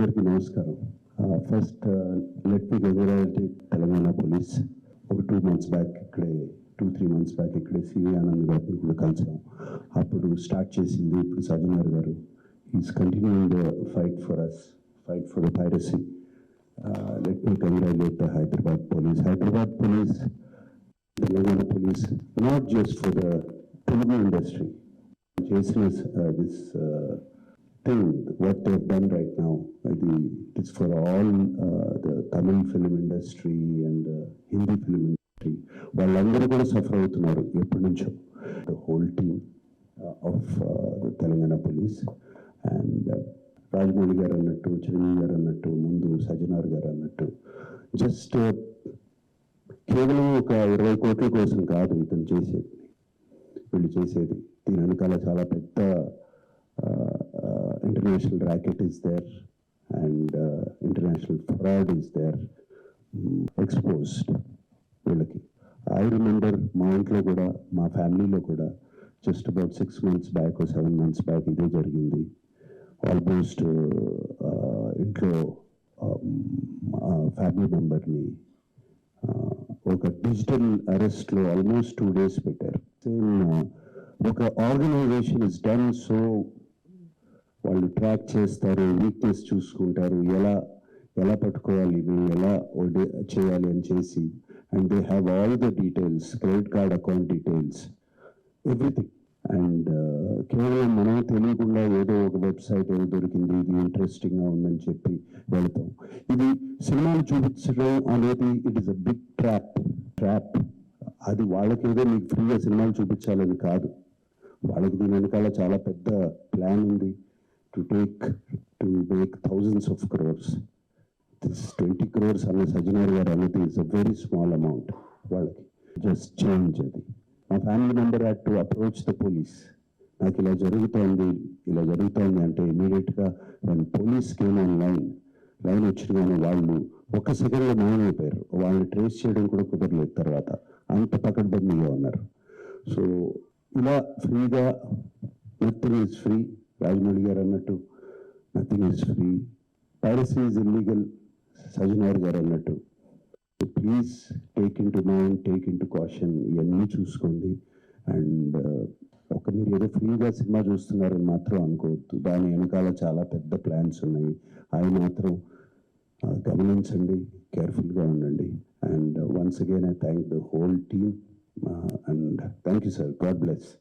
అందరికీ నమస్కారం. First let me congratulate Telangana police. ఒక 2 months బ్యాక్ ఇక్కడే 2-3 months బ్యాక్ ఇక్కడే సివి ఆనంద్ గారిని కూడా కలిసాం. అప్పుడు స్టార్ట్ చేసింది ఇప్పుడు సజ్జనార్ గారు. Is continuing the fight for us, fight for the piracy. Let me congratulate the Hyderabad police. Hyderabad police, Telangana police, not just for the Telugu industry. చేసిన this thing, what they have done right now, it is for all the Tamil film industry and Hindi film industry. వాళ్ళందరూ కూడా suffer అవుతున్నారు ఎప్పటి నుంచో. The whole team of the Telangana police and Rajamouli గారు అన్నట్టు, చిరంజీవి గారు అన్నట్టు, ముందు సజ్జనార్ గారు అన్నట్టు, జస్ట్ కేవలం ఒక 20 కోట్ల కోసం కాదు ఇతను చేసేది, వీళ్ళు చేసేది. దీని వెనకాల చాలా పెద్ద international racket is there and international fraud is there exposed వీళ్ళకి. I remember మా ఇంట్లో కూడా, మా ఫ్యామిలీలో కూడా just about 6 months back or 7 months back ఇదే జరిగింది. ఆల్మోస్ట్ ఇంట్లో ఫ్యామిలీ మెంబర్ని ఒక డిజిటల్ అరెస్ట్లో ఆల్మోస్ట్ 2 days పెట్టారు. ఒక ఆర్గనైజేషన్ ఇస్ డన్ సో, వాళ్ళు ట్రాక్ చేస్తారు, వీక్నెస్ చూసుకుంటారు, ఎలా పట్టుకోవాలి, ఎలా చేయాలి అని చేసి, and they have all the details, credit card account details, everything. And కేవలం మనం తెలియకుండా ఏదో ఒక వెబ్సైట్ ఏదో దొరికింది, ఇది ఇంట్రెస్టింగ్గా ఉందని చెప్పి వెళతాం. ఇది సినిమాలు చూపించడం అనేది it is a big trap. అది వాళ్ళకి ఏదో మీకు ఫ్రీగా సినిమాలు చూపించాలని కాదు, వాళ్ళకి దీని వెనకాల చాలా పెద్ద ప్లాన్ ఉంది. To make thousands of crores. This 20 crores అన్న సజ్జనార్ గారు అనేది is a very small amount. వాళ్ళకి just change అది. మా family member had to approach the police. నాకు ఇలా జరుగుతోంది అంటే ఇమీడియట్గా when police came on line వచ్చినగానే వాళ్ళు 1 సెకండ్లో మాయమైపోయారు. వాళ్ళని ట్రేస్ చేయడం కూడా కుదరలేదు తర్వాత, అంత పకడ్బందీగా ఉన్నారు. సో ఇలా ఫ్రీగా, నథింగ్ ఈజ్ ఫ్రీ. రాజమౌళి గారు అన్నట్టు nothing is free, piracy is illegal, Sajjanar గారు అన్నట్టు. Please take in to mind, take in to caution, ఇవన్నీ చూసుకోండి. అండ్ మీరు ఏదో ఫ్రీగా సినిమా చూస్తున్నారని మాత్రం అనుకోవద్దు, దాని వెనకాల చాలా పెద్ద ప్లాన్స్ ఉన్నాయి. అవి మాత్రం గమనించండి, కేర్ఫుల్గా ఉండండి. And once again I thank the whole team and thank you sir. God bless.